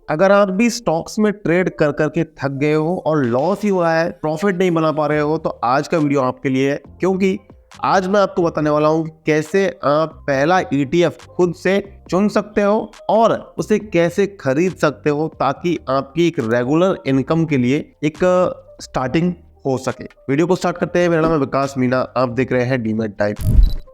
अगर आप भी स्टॉक्स में ट्रेड कर करके थक गए हो और लॉस ही हुआ है, प्रॉफिट नहीं बना पा रहे हो, तो आज का वीडियो आपके लिए है। क्योंकि आज मैं आपको बताने वाला हूं कि कैसे आप पहला ETF खुद से चुन सकते हो और उसे कैसे खरीद सकते हो ताकि आपकी एक रेगुलर इनकम के लिए एक स्टार्टिंग हो सके। वीडियो को स्टार्ट करते हैं। मेरा नाम है विकास मीना, आप देख रहे हैं डीमैट टाइम।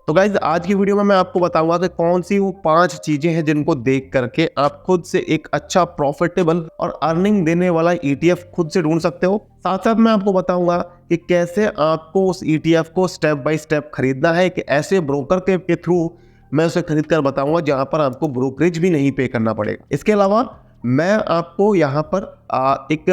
तो गाइज, आज की वीडियो में मैं आपको बताऊंगा कि कौन सी वो 5 चीजें हैं जिनको देख करके आप खुद से एक अच्छा प्रॉफिटेबल और अर्निंग देने वाला ETF खुद से ढूंढ सकते हो। साथ साथ मैं आपको बताऊंगा कि कैसे आपको उस ETF को स्टेप बाय स्टेप खरीदना है, कि ऐसे ब्रोकर के थ्रू मैं उसे खरीद कर बताऊंगा जहां पर आपको ब्रोकरेज भी नहीं पे करना पड़ेगा। इसके अलावा मैं आपको यहाँ पर एक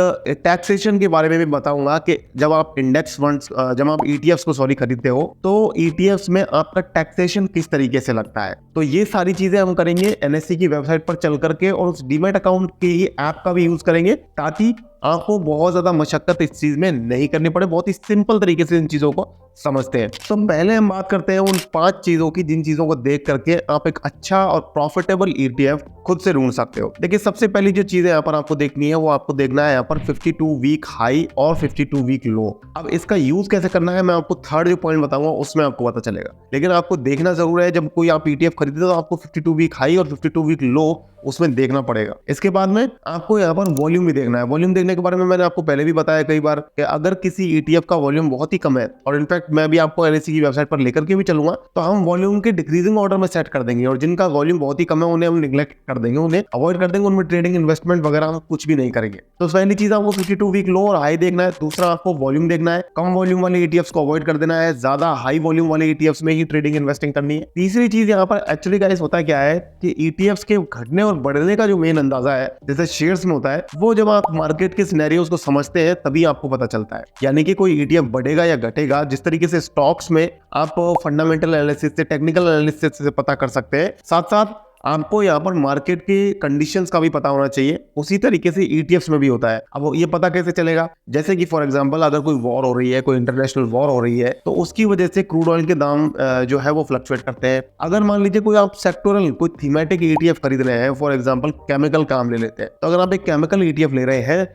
टैक्सेशन के बारे में भी बताऊंगा कि जब आप इंडेक्स फंड्स जब आप ETFs को खरीदते हो तो ETFs में आपका टैक्सेशन किस तरीके से लगता है। तो ये सारी चीजें हम करेंगे NSE की वेबसाइट पर चल करके, और उस डीमैट अकाउंट की ही ऐप का भी यूज करेंगे ताकि आपको बहुत ज्यादा मशक्कत इस चीज में नहीं करनी पड़े। बहुत ही सिंपल तरीके से इन चीजों को समझते हैं। तो पहले हम बात करते हैं उन 5 चीजों की जिन चीजों को देख करके आप एक अच्छा और प्रॉफिटेबल ETF खुद से ढूंढ सकते हो। देखिए, सबसे पहली जो चीज है यहाँ पर आपको देखनी है, वो आपको देखना है यहाँ पर 52 वीक हाई और 52 वीक लो। अब इसका यूज कैसे करना है मैं आपको थर्ड जो पॉइंट बताऊंगा उसमें आपको पता चलेगा। लेकिन आपको देखना जरूर है, जब कोई आप ETF खरीदते तो आपको 52 वीक हाई और 52 वीक लो उसमें देखना पड़ेगा। इसके बाद में आपको यहाँ पर वॉल्यूम भी देखना है। वॉल्यूम देखने के बारे में मैंने आपको पहले भी बताया कई बार कि अगर किसी ETF का वॉल्यूम बहुत ही कम है, और इनफैक्ट मैं भी आपको NSE की वेबसाइट पर लेकर के भी चलूंगा, तो हम वॉल्यूम के डिक्रीजिंग ऑर्डर में सेट कर देंगे, और जिनका वॉल्यूम बहुत ही कम है उन्हें हम निगलेक्ट कर देंगे, उन्हें अवॉइड कर देंगे, उनमें ट्रेडिंग इन्वेस्टमेंट वगैरह कुछ भी नहीं करेंगे। तो पहली चीज आपको 52 वीक लो और हाई देखना है। दूसरा, आपको वॉल्यूम देखना है। कम वॉल्यूम वाले ETFs को अवॉइड कर देना है, ज्यादा हाई वॉल्यूम वाले ETFs में ही ट्रेडिंग इन्वेस्टिंग करनी है। तीसरी चीज यहाँ पर एक्चुअली गाइस होता क्या है कि ETFs के घटने और बढ़ने का जो मेन अंदाजा है, जैसे शेयर्स में होता है, वो जब आप मार्केट के सिनेरियोस को समझते हैं तभी आपको पता चलता है। यानी कि कोई ETF बढ़ेगा या घटेगा, जिस तरीके से स्टॉक्स में आप फंडामेंटल एनालिसिस से, टेक्निकल एनालिसिस से पता कर सकते हैं, साथ साथ आपको यहाँ पर मार्केट के कंडीशंस का भी पता होना चाहिए। उसी तरीके से ETFs में भी होता है। अब ये पता कैसे चलेगा, जैसे कि फॉर एग्जांपल अगर कोई वॉर हो रही है, कोई इंटरनेशनल वॉर हो रही है, तो उसकी वजह से क्रूड ऑयल के दाम जो है वो फ्लक्चुएट करते हैं। अगर मान लीजिए कोई आप सेक्टोरल कोई थीमेटिक ETF खरीद रहे हैं, फॉर एग्जाम्पल केमिकल काम ले लेते हैं, तो अगर आप एक केमिकल ETF ले रहे हैं,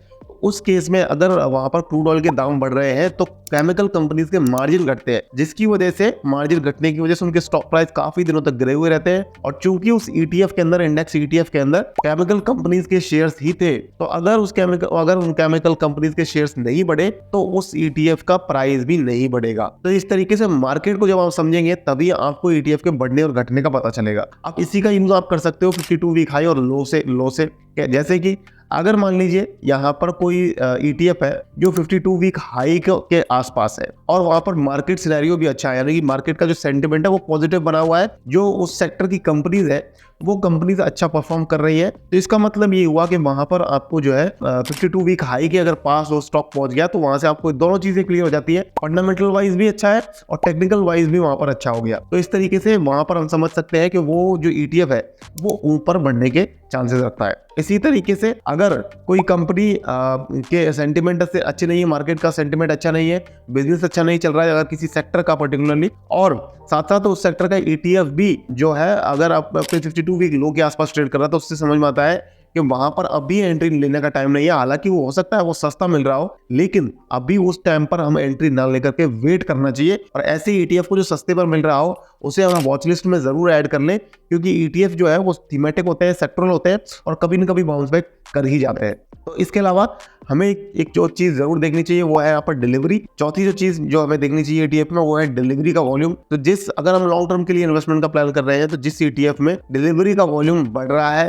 उस केस में अगर वहां पर क्रूड ऑयल के दाम बढ़ रहे हैं तो केमिकल कंपनीज के मार्जिन घटते हैं, जिसकी वजह से मार्जिन घटने की वजह से उनके स्टॉक प्राइस काफी दिनों तक गिरे हुए रहते हैं। और चूंकि उस ETF के अंदर, इंडेक्स ETF के अंदर केमिकल कंपनीज के शेयर्स ही थे, तो अगर उन केमिकल कंपनीज के शेयर्स नहीं बढ़े तो उस ETF का प्राइस भी नहीं बढ़ेगा। तो इस तरीके से मार्केट को जब आप समझेंगे तभी आपको ETF के बढ़ने और घटने का पता चलेगा। अब इसी का यूज आप कर सकते हो 52 वीक हाई और लो से। जैसे कि अगर मान लीजिए यहाँ पर कोई ETF है जो 52 वीक हाई के आसपास है और वहां पर मार्केट सिनेरियो भी अच्छा है, यानी कि मार्केट का जो सेंटिमेंट है वो पॉजिटिव बना हुआ है, जो उस सेक्टर की कंपनीज है वो कंपनीज अच्छा परफॉर्म कर रही है, तो इसका मतलब ये हुआ कि वहां पर आपको जो है 52 वीक हाई के अगर पास वो स्टॉक पहुंच गया तो वहां से आपको दोनों चीजें क्लियर हो जाती है। फंडामेंटल वाइज भी अच्छा है और टेक्निकल वाइज भी वहां पर अच्छा हो गया। तो इस तरीके से वहां पर हम समझ सकते हैं कि वो जो ETF है वो ऊपर बढ़ने के चांसेस रखता है। इसी तरीके से अगर कोई कंपनी के सेंटिमेंट से अच्छे नहीं है, मार्केट का सेंटिमेंट अच्छा नहीं है, बिजनेस अच्छा नहीं चल रहा है अगर किसी सेक्टर का पर्टिकुलरली, और साथ साथ उस सेक्टर का ETF भी जो है अगर आप अपने 52 वीक लो के आसपास ट्रेड कर रहा है, तो उससे समझ में आता है कि वहां पर अभी एंट्री लेने का टाइम नहीं है। हालांकि वो हो सकता है वो सस्ता मिल रहा हो, लेकिन अभी उस टाइम पर हमें एंट्री ना लेकर के वेट करना चाहिए। और ऐसे ETF को जो सस्ते पर मिल रहा हो उसे हम वॉच लिस्ट में जरूर ऐड कर लें, क्योंकि ETF जो है वो थीमेटिक होते हैं, सेक्टरल होते हैं और कभी न कभी बाउंस बैक कर ही जाते हैं। तो इसके अलावा हमें एक जो चीज जरूर देखनी चाहिए वो है यहाँ पर डिलीवरी। चौथी जो चीज जो हमें देखनी चाहिए ETF में वो है डिलीवरी का वॉल्यूम। तो अगर हम लॉन्ग टर्म के लिए इन्वेस्टमेंट का प्लान कर रहे हैं तो जिस ETF में डिलीवरी का वॉल्यूम बढ़ रहा है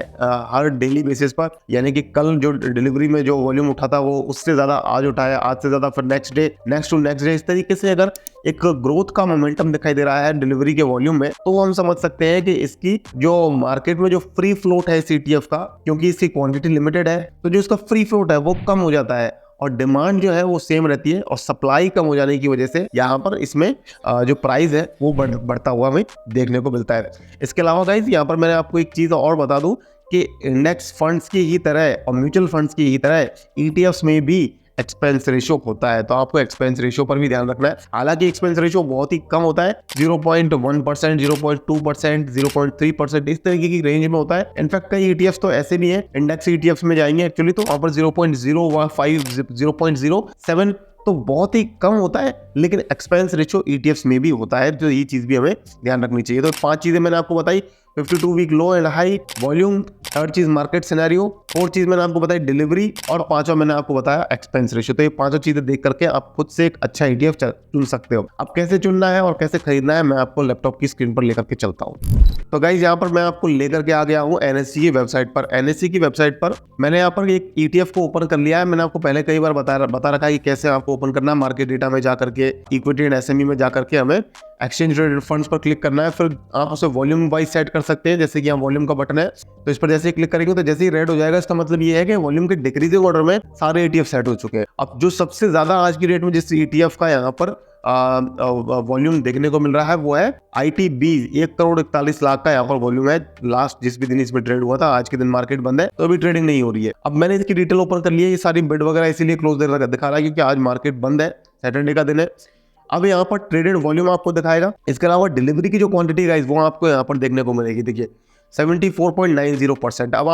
हर डेली बेसिस पर, यानी कि कल जो डिलीवरी में जो वॉल्यूम उठा था वो उससे ज्यादा आज उठाया, आज से ज्यादा फिर next day, next to next day, इस तरीके से अगर एक ग्रोथ का मोमेंटम दिखाई दे रहा है डिलीवरी के वॉल्यूम में, तो हम समझ सकते हैं कि इसकी जो मार्केट में जो फ्री फ्लोट है इस ETF का, क्योंकि इसकी क्वांटिटी लिमिटेड है, तो जो इसका फ्री फ्लोट है वो कम हो जाता है और डिमांड जो है वो सेम रहती है, और सप्लाई कम हो जाने की वजह से यहाँ पर इसमें जो प्राइस है वो बढ़ता हुआ हमें देखने को मिलता है। इसके अलावा गाइस यहाँ पर मैंने आपको एक चीज और बता दूं कि इंडेक्स फंड्स की ही तरह और म्यूचुअल फंड्स की ही तरह ETFs में भी एक्सपेंस रेशियो होता है, तो आपको एक्सपेंस रेशियो पर भी ध्यान रखना है। हालांकि एक्सपेंस रेशियो बहुत ही कम होता है, 0.1%, 0.2%, 0.3% इस तरीके की रेंज में होता है। इनफैक्ट कई ईटीएफ तो ऐसे भी है, इंडेक्स ईटीएफ में जाएंगे एक्चुअली तो वहां पर 0.05, 0.07 तो बहुत ही कम होता है, लेकिन एक्सपेंस रेशियो ईटीएफ्स में भी होता है, तो ये चीज भी हमें ध्यान रखनी चाहिए। तो 5 चीजें मैंने आपको बताई, 52 week low and high, volume, third चीज मार्केट सिनेरियो, फोर्थ चीज मैंने आपको बताई डिलीवरी, और पांचवा मैंने आपको बताया एक्सपेंस रेशियो। तो ये पांचों चीजें देख करके आप खुद से एक अच्छा ईटीएफ चुन सकते हो। अब कैसे चुनना है और कैसे खरीदना है मैं आपको लैपटॉप की स्क्रीन पर लेकर के चलता हूँ। तो गाइज यहाँ पर मैं आपको लेकर के आ गया हूँ एनएससी की वेबसाइट पर। एनएससी की वेबसाइट पर मैंने यहाँ पर एक ईटीएफ को ओपन कर लिया है। मैंने आपको पहले कई बार बता रखा है कि कैसे आपको ओपन करना है। मार्केट डेटा में जाकर के, इक्विटी एंड एसएमई में जाकर के हमें एक्सचेंज ट्रेडेड फंड्स पर क्लिक करना है। फिर आप उसे वॉल्यूम वाइज सेट कर सकते हैं, जैसे कि यहाँ वॉल्यूम का बटन है, तो इस पर जैसे ही क्लिक करेंगे तो जैसे ही रेड हो जाएगा, इसका मतलब ये है कि वॉल्यूम के डिक्रीजिंग ऑर्डर में सारे ईटीएफ सेट हो चुके हैं। अब जो सबसे ज्यादा आज की डेट में जिस ईटीएफ का यहाँ पर वॉल्यूम देखने को मिल रहा है वो है ITB, 1,41,00,000 का यहाँ पर वॉल्यूम है। लास्ट जिस भी दिन इसमें ट्रेड हुआ था, आज के दिन मार्केट बंद है तो अभी ट्रेडिंग नहीं हो रही है। अब मैंने इसकी डिटेल ओपन कर ली है, ये सारी बिड वगैरह इसीलिए क्लोज दिखा रहा है क्योंकि आज मार्केट बंद है, सैटरडे का दिन है। अब यहाँ पर ट्रेडेड वॉल्यूम आपको दिखाएगा। इसके अलावा डिलीवरी की जो क्वांटिटी गाइस वो आपको यहाँ पर देखने को मिलेगी। देखिए 74.90%। अब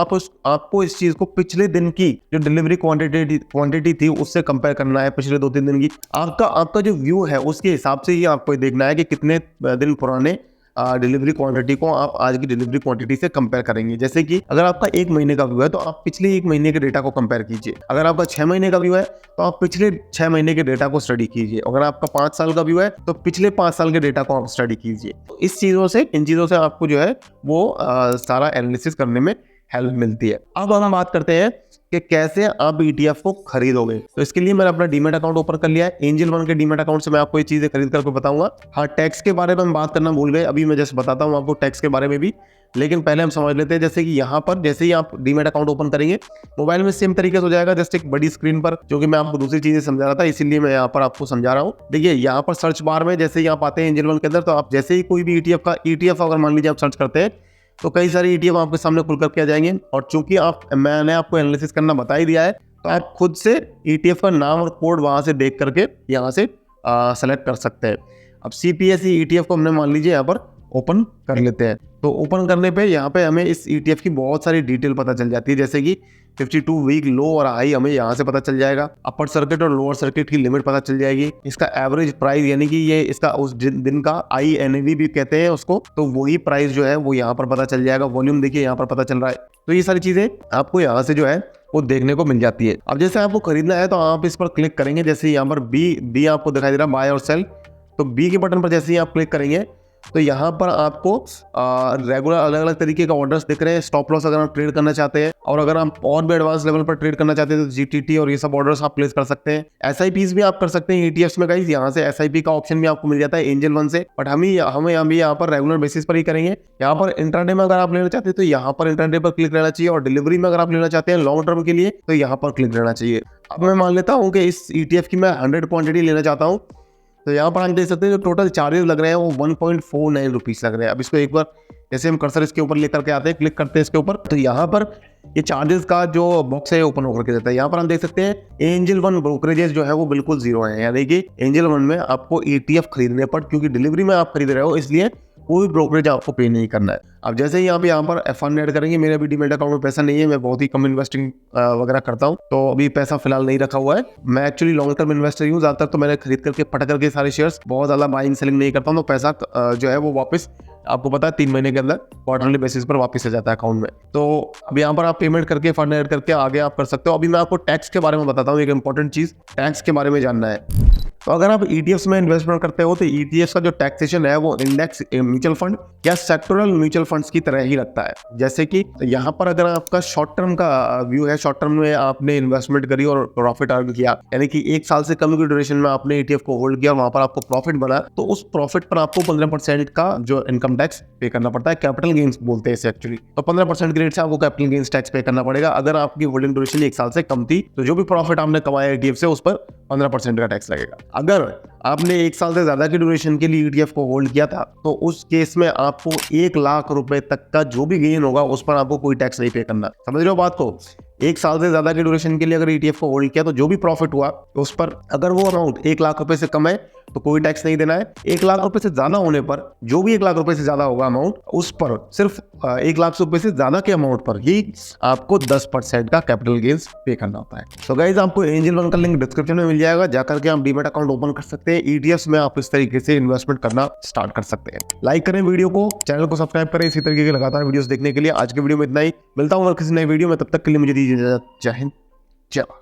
आपको इस चीज को पिछले दिन की जो डिलीवरी क्वांटिटी थी उससे कंपेयर करना है, पिछले 2-3 दिन की। आपका जो व्यू है उसके हिसाब से ही आपको देखना है कि कितने दिन पुराने डिलीवरी क्वांटिटी को आप आज की डिलीवरी क्वांटिटी से कंपेयर करेंगे। जैसे कि अगर आपका 1 महीने का व्यू है तो आप पिछले 1 महीने के डेटा को कंपेयर कीजिए। अगर आपका 6 महीने का व्यू है तो आप पिछले 6 महीने के डेटा को स्टडी कीजिए। अगर आपका 5 साल का व्यू है तो पिछले 5 साल के डेटा को आप स्टडी कीजिए। तो इन चीजों से आपको जो है वो सारा एनालिसिस करने में हेल्प मिलती है। अब हम बात करते हैं कि कैसे आप ETF को खरीदोगे। तो इसके लिए मैंने अपना डीमेट अकाउंट ओपन कर लिया है। एंजल वन के डीमेट अकाउंट से मैं आपको ये चीजें खरीद करके बताऊंगा। हाँ, टैक्स के बारे में हम बात करना भूल गए, अभी मैं जैसे बताता हूँ आपको टैक्स के बारे में भी, लेकिन पहले हम समझ लेते हैं। जैसे कि यहाँ पर जैसे ही आप डीमेट अकाउंट ओपन करेंगे, मोबाइल में सेम तरीके से हो जाएगा, जस्ट एक बड़ी स्क्रीन पर, जो कि मैं आपको दूसरी चीजें समझा रहा था इसीलिए मैं यहाँ पर आपको समझा रहा हूँ। देखिए यहाँ पर सर्च बार में जैसे ही आप आते हैं एंजल वन के अंदर, तो आप जैसे ही कोई भी ETF अगर मान लीजिए आप सर्च करते हैं तो कई सारे ETF आपके सामने खुल करके आ जाएंगे। और चूंकि मैंने आपको एनालिसिस करना बता ही दिया है, तो आप खुद से ETF का नाम और कोड वहां से देख करके यहाँ से सेलेक्ट कर सकते हैं। अब CPSE ETF को हमने मान लीजिए यहाँ पर ओपन कर लेते हैं। तो ओपन करने पे यहाँ पे हमें इस ETF की बहुत सारी डिटेल पता चल जाती है, जैसे कि 52 वीक लो और हाई हमें यहाँ से पता चल जाएगा। अपर सर्किट और लोअर सर्किट की लिमिट पता चल जाएगी। इसका एवरेज प्राइस यानी कि ये इसका उस दिन का INAV भी कहते हैं उसको, तो वही प्राइस जो है वो यहाँ पर पता चल जाएगा। वॉल्यूम देखिए यहाँ पर पता चल रहा है। तो ये सारी चीजें आपको यहाँ से जो है वो देखने को मिल जाती है। अब जैसे आपको खरीदना है तो आप इस पर क्लिक करेंगे। जैसे यहाँ पर बी आपको दिखाई दे रहा है, बाय और सेल। तो बी के बटन पर जैसे ही आप क्लिक करेंगे तो यहाँ पर आपको रेगुलर अलग अलग तरीके का ऑर्डर्स दिख रहे हैं। स्टॉप लॉस अगर आप ट्रेड करना चाहते हैं, और अगर आप और भी एडवांस लेवल पर ट्रेड करना चाहते हैं तो GTT और ये सब ऑर्डर्स आप प्लेस कर सकते हैं। SIPs भी आप कर सकते हैं ETFs में गाइस। यहाँ से SIP का ऑप्शन भी आपको मिल जाता है एंजल वन से, बट हमें यहाँ पर रेगुलर बेसिस पर ही करेंगे। यहाँ पर इंट्राडे में अगर आप लेना चाहते हैं तो यहाँ पर इंट्राडे पर क्लिक रहना चाहिए, और डिलीवरी में अगर आप लेना चाहते हैं लॉन्ग टर्म के लिए तो यहाँ पर क्लिक रहना चाहिए। अब मैं मान लेता हूँ कि इस ETF की मैं 100 क्वांटिटी लेना चाहता हूँ, तो यहाँ पर आप देख सकते हैं जो टोटल चार्जेस लग रहे हैं वो 1.49 रुपीज़ लग रहे हैं। अब इसको एक बार जैसे हम कर्सर इसके ऊपर लेकर के आते हैं, क्लिक करते हैं इसके ऊपर, तो यहाँ पर ये चार्जेस का जो बॉक्स है ओपन होकर के देता है। यहाँ पर हम देख सकते हैं एंजल वन ब्रोकरेजेस जो है वो बिल्कुल जीरो है। यानी कि एंजल वन में आपको ETF खरीदने पर, क्योंकि डिलीवरी में आप खरीद रहे हो इसलिए कोई ब्रोकरेज आपको पे नहीं करना है। अब जैसे ही आप यहाँ पर फंड ऐड करेंगे, मेरे अभी डीमेट अकाउंट में पैसा नहीं है, मैं बहुत ही कम इन्वेस्टिंग वगैरह करता हूँ, तो अभी पैसा फिलहाल नहीं रखा हुआ है। मैं एक्चुअली लॉन्ग टर्म इन्वेस्टर हूँ, ज्यादातर तो मैंने खरीद करके पट करके सारे शेयर्स, बहुत ज्यादा बाइंग सेलिंग नहीं करता हूँ। तो पैसा जो है वो वापस आपको पता है 3 महीने के अंदर क्वार्टरली बेसिस पर वापस आ जाता है अकाउंट में। तो अब यहाँ पर आप पेमेंट करके फंड ऐड करके आगे आप कर सकते हो। अभी मैं आपको टैक्स के बारे में बताता हूँ, एक इंपॉर्टेंट चीज टैक्स के बारे में जानना है। तो अगर आप ETFs में इन्वेस्टमेंट करते हो तो ETFs का जो टैक्सेशन है वो इंडेक्स म्यूचुअल फंड या सेक्टोरल म्यूचुअल फंड्स की तरह ही लगता है। जैसे कि यहाँ पर अगर आपका शॉर्ट टर्म का व्यू है, शॉर्ट टर्म में आपने इन्वेस्टमेंट करी और प्रॉफिट अर्न किया, यानी कि 1 साल से कम की ड्यूरेशन में आपने ETF को होल्ड किया, वहां पर आपको प्रॉफिट बना, तो उस प्रॉफिट पर आपको 15% का जो इनकम टैक्स पे करना पड़ता है। कैपिटल गेन्स बोलते हैं इसे एक्चुअली। तो 15% के रेट से आपको कैपिटल गेन्स टैक्स पे करना पड़ेगा। अगर आपकी होल्डिंग ड्यूरेशन 1 साल से कम थी तो जो भी प्रॉफिट आपने कमाया ETF से उस पर 15% का टैक्स लगेगा। अगर आपने 1 साल से ज्यादा की ड्यूरेशन के लिए ETF को होल्ड किया था तो उस केस में आपको 1 लाख रुपए तक का जो भी गेन होगा उस पर आपको कोई टैक्स नहीं पे करना। समझ रहे हो बात को? 1 साल से ज्यादा के ड्यूरेशन के लिए अगर ETF को होल्ड किया तो जो भी प्रॉफिट हुआ उस पर अगर वो अमाउंट 1 लाख रुपए से कम है तो कोई टैक्स नहीं देना है। 1 लाख रुपए से ज्यादा होने पर जो भी 1 लाख रुपए से ज्यादा होगा अमाउंट उस पर सिर्फ 1 लाख रुपए से ज्यादा के अमाउंट पर ही आपको 10% का कैपिटल गेन्स पे करना होता है। तो गाइस आपको एंजल वन का लिंक डिस्क्रिप्शन में मिल जाएगा, जाकर के आप डीमैट अकाउंट ओपन कर सकते हैं। ETFs में आप इस तरीके से इन्वेस्टमेंट करना स्टार्ट कर सकते हैं। लाइक करें वीडियो को, चैनल को सब्सक्राइब करें इसी तरीके के लगातार वीडियोस देखने के लिए। आज के वीडियो में इतना ही, मिलता हूँ किसी नए वीडियो में, तब तक के लिए मुझे दीजिए इजाजत। जय हिंद, जय भारत।